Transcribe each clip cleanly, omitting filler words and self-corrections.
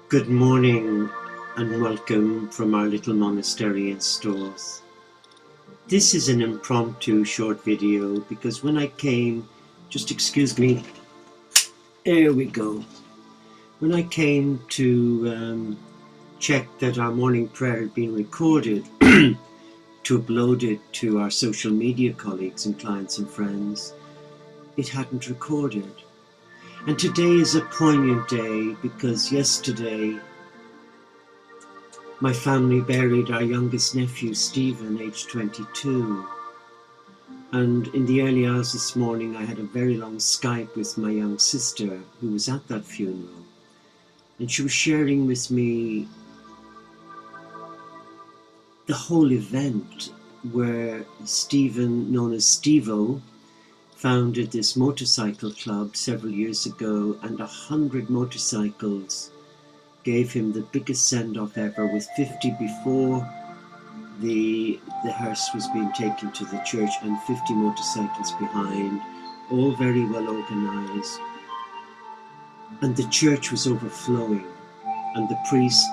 Good morning and welcome from our little monastery in Stores. This is an impromptu short video because when I came, just excuse me, there we go. When I came to check that our morning prayer had been recorded to upload it to our social media colleagues and clients and friends, it hadn't recorded. And today is a poignant day because yesterday my family buried our youngest nephew, Stephen, aged 22. And in the early hours this morning, I had a very long Skype with my young sister who was at that funeral. And she was sharing with me the whole event where Stephen, known as Stevo, founded this motorcycle club several years ago, and 100 motorcycles gave him the biggest send-off ever, with 50 before the hearse was being taken to the church and 50 motorcycles behind, all very well organized. And the church was overflowing, and the priest,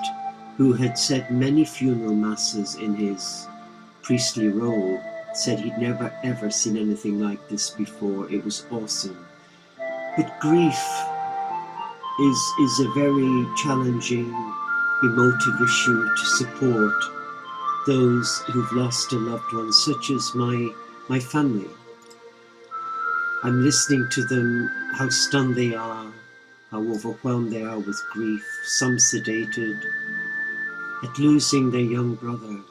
who had said many funeral masses in his priestly role, said he'd never ever seen anything like this before. It was awesome. But grief is a very challenging, emotive issue to support those who've lost a loved one, such as my family. I'm listening to them, how stunned they are, how overwhelmed they are with grief, some sedated, at losing their young brother.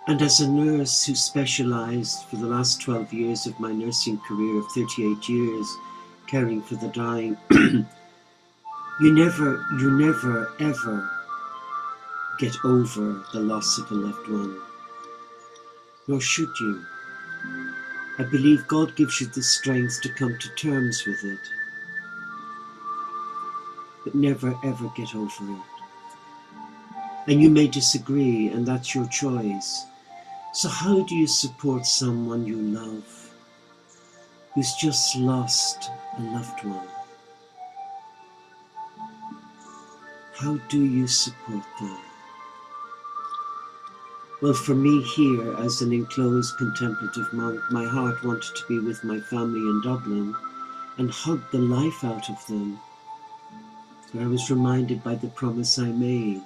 And as a nurse who specialized for the last 12 years of my nursing career of 38 years, caring for the dying, you never ever get over the loss of a loved one, nor should you. I believe God gives you the strength to come to terms with it, but never ever get over it. And you may disagree, and that's your choice. So how do you support someone you love who's just lost a loved one? How do you support them? Well, for me here, as an enclosed contemplative monk, my heart wanted to be with my family in Dublin and hug the life out of them. But I was reminded by the promise I made.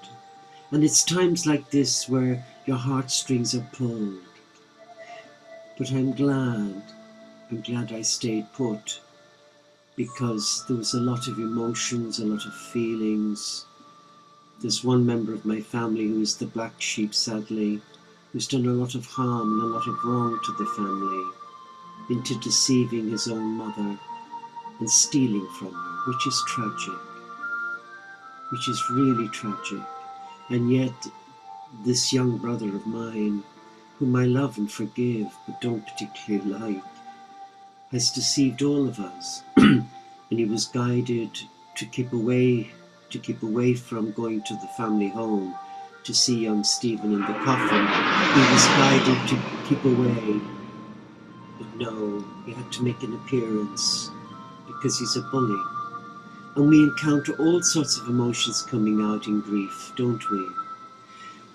And it's times like this where your heartstrings are pulled. But I'm glad I stayed put, because there was a lot of emotions, a lot of feelings. There's one member of my family who is the black sheep, sadly, who's done a lot of harm and a lot of wrong to the family, into deceiving his own mother and stealing from her, which is tragic, which is really tragic. And yet, this young brother of mine, whom I love and forgive but don't particularly like, has deceived all of us. And he was guided to keep away from going to the family home to see young Stephen in the coffin. He was guided to keep away, but no, he had to make an appearance because he's a bully. And we encounter all sorts of emotions coming out in grief, don't we?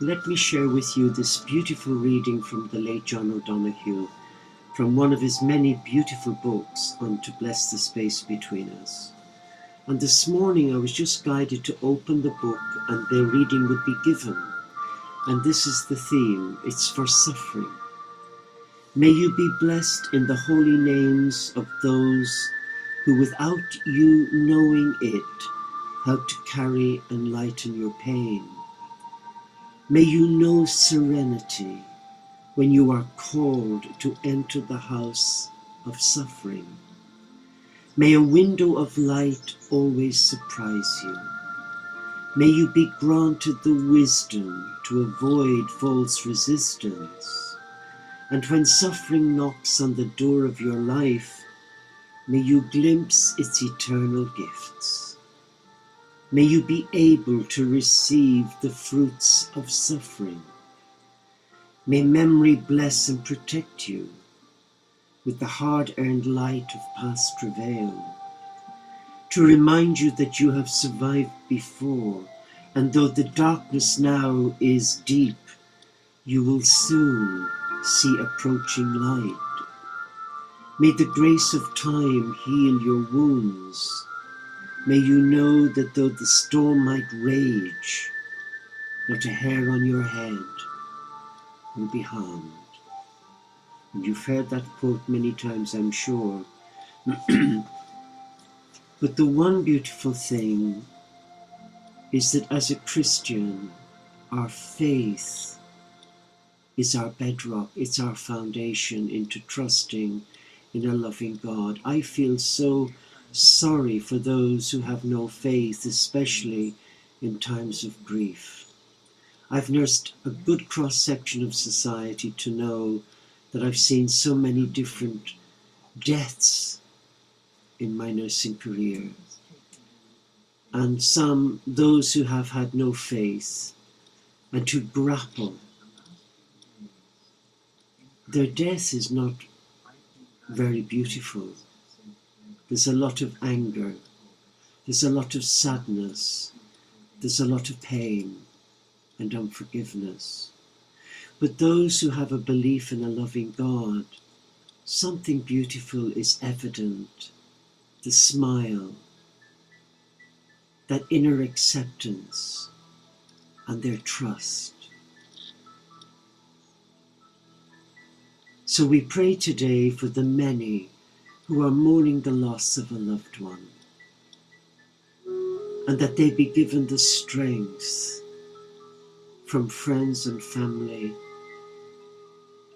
Let me share with you this beautiful reading from the late John O'Donoghue, from one of his many beautiful books on To Bless the Space Between Us. And this morning I was just guided to open the book and the reading would be given. And this is the theme. It's for suffering. May you be blessed in the holy names of those who, without you knowing it, help to carry and lighten your pain. May you know serenity when you are called to enter the house of suffering. May a window of light always surprise you. May you be granted the wisdom to avoid false resistance. And when suffering knocks on the door of your life, may you glimpse its eternal gifts. May you be able to receive the fruits of suffering. May memory bless and protect you with the hard-earned light of past travail. to remind you that you have survived before, and though the darkness now is deep, you will soon see approaching light. May the grace of time heal your wounds. May you know that though the storm might rage, not a hair on your head will be harmed. And you've heard that quote many times, I'm sure. But the one beautiful thing is that as a Christian, our faith is our bedrock, it's our foundation into trusting in a loving God. I feel so sorry for those who have no faith, especially in times of grief. I've nursed a good cross-section of society to know that I've seen so many different deaths in my nursing career. And those who have had no faith and to grapple. Their death is not very beautiful. There's a lot of anger. There's a lot of sadness. There's a lot of pain and unforgiveness. But those who have a belief in a loving God, something beautiful is evident. The smile, that inner acceptance, and their trust. So we pray today for the many who are mourning the loss of a loved one, and that they be given the strength from friends and family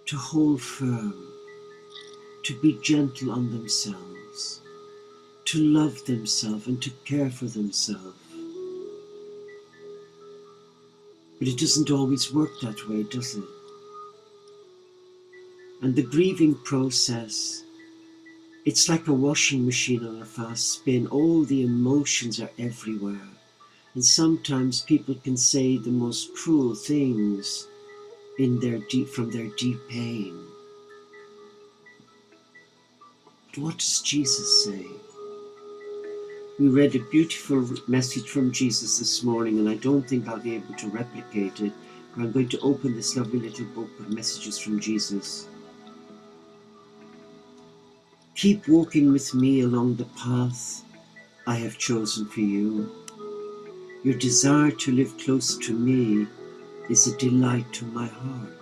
to hold firm, to be gentle on themselves, to love themselves and to care for themselves. But it doesn't always work that way, does it? And the grieving process, it's like a washing machine on a fast spin. All the emotions are everywhere. And sometimes people can say the most cruel things from their deep pain. But what does Jesus say? We read a beautiful message from Jesus this morning, and I don't think I'll be able to replicate it, but I'm going to open this lovely little book of messages from Jesus. Keep walking with me along the path I have chosen for you. Your desire to live close to me is a delight to my heart.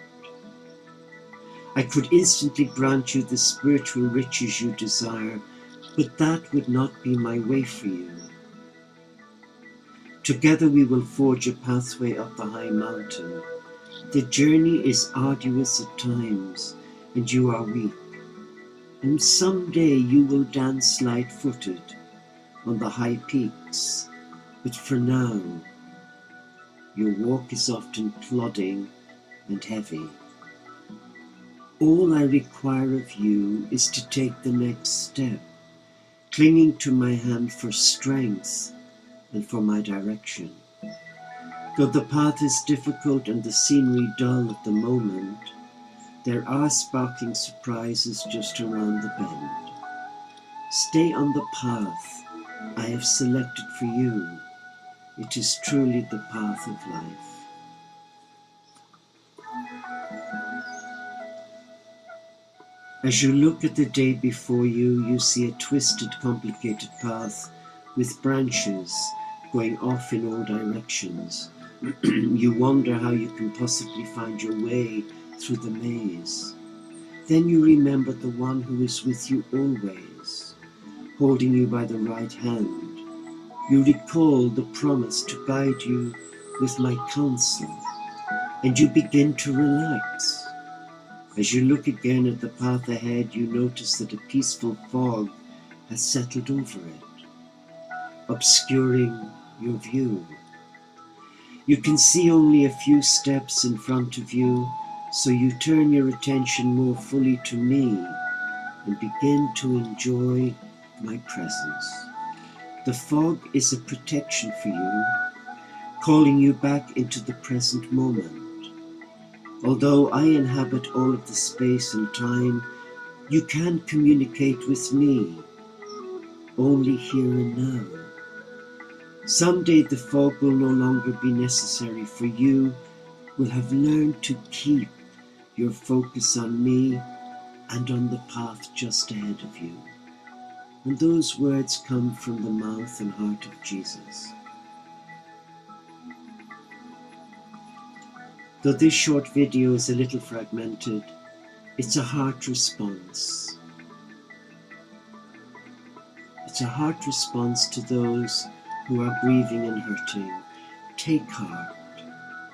I could instantly grant you the spiritual riches you desire, but that would not be my way for you. Together we will forge a pathway up the high mountain. The journey is arduous at times, and you are weak. And someday you will dance light-footed on the high peaks, but for now, your walk is often plodding and heavy. All I require of you is to take the next step, clinging to my hand for strength and for my direction. Though the path is difficult and the scenery dull at the moment, there are sparkling surprises just around the bend. Stay on the path I have selected for you. It is truly the path of life. As you look at the day before you, you see a twisted, complicated path with branches going off in all directions. You wonder how you can possibly find your way through the maze. Then you remember the one who is with you always, holding you by the right hand. You recall the promise to guide you with my counsel, and you begin to relax. As you look again at the path ahead, you notice that a peaceful fog has settled over it, obscuring your view. You can see only a few steps in front of you, so you turn your attention more fully to me and begin to enjoy my presence. The fog is a protection for you, calling you back into the present moment. Although I inhabit all of the space and time, you can communicate with me. only here and now. Someday the fog will no longer be necessary, for you will have learned to keep your focus on me and on the path just ahead of you. And those words come from the mouth and heart of Jesus. Though this short video is a little fragmented, it's a heart response. It's a heart response to those who are grieving and hurting. Take heart.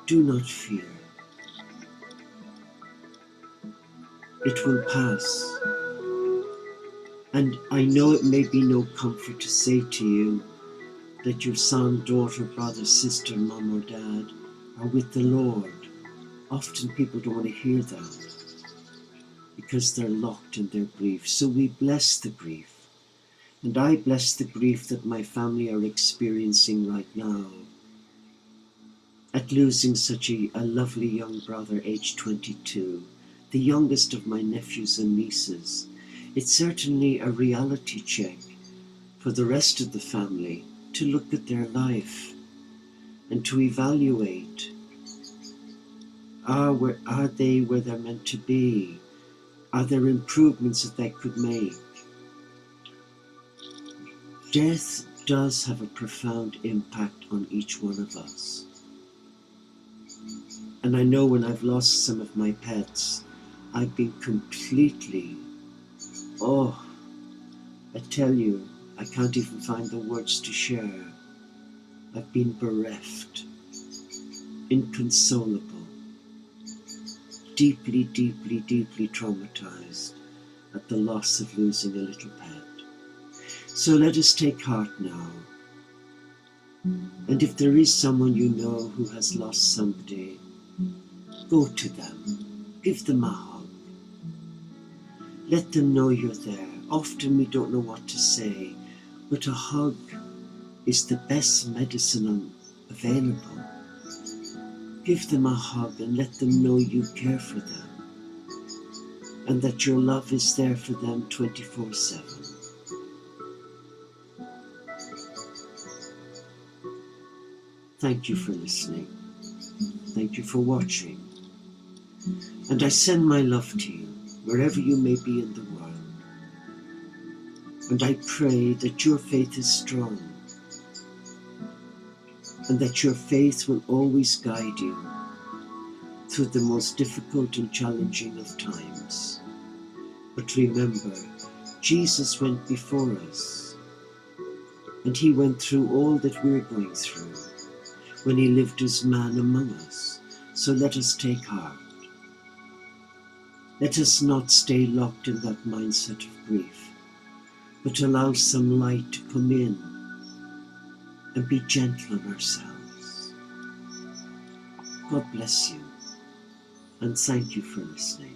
Do not fear. It will pass. And I know it may be no comfort to say to you that your son, daughter, brother, sister, mum or dad are with the Lord. Often people don't want to hear that because they're locked in their grief. So we bless the grief. And I bless the grief that my family are experiencing right now at losing such a lovely young brother, aged 22, the youngest of my nephews and nieces. It's certainly a reality check for the rest of the family to look at their life and to evaluate, are they where they're meant to be? Are there improvements that they could make? Death does have a profound impact on each one of us. And I know when I've lost some of my pets, I've been completely, I tell you, I can't even find the words to share. I've been bereft, inconsolable, deeply, deeply, deeply traumatized at the loss of losing a little pet. So let us take heart now. And if there is someone you know who has lost somebody, go to them, give them a hug. Let them know you're there. Often we don't know what to say, but a hug is the best medicine available. Give them a hug and let them know you care for them and that your love is there for them 24/7. Thank you for listening. Thank you for watching. And I send my love to you, wherever you may be in the world. And I pray that your faith is strong and that your faith will always guide you through the most difficult and challenging of times. But remember, Jesus went before us, and he went through all that we're going through when he lived as man among us. So let us take heart. Let us not stay locked in that mindset of grief, but allow some light to come in and be gentle on ourselves. God bless you, and thank you for listening.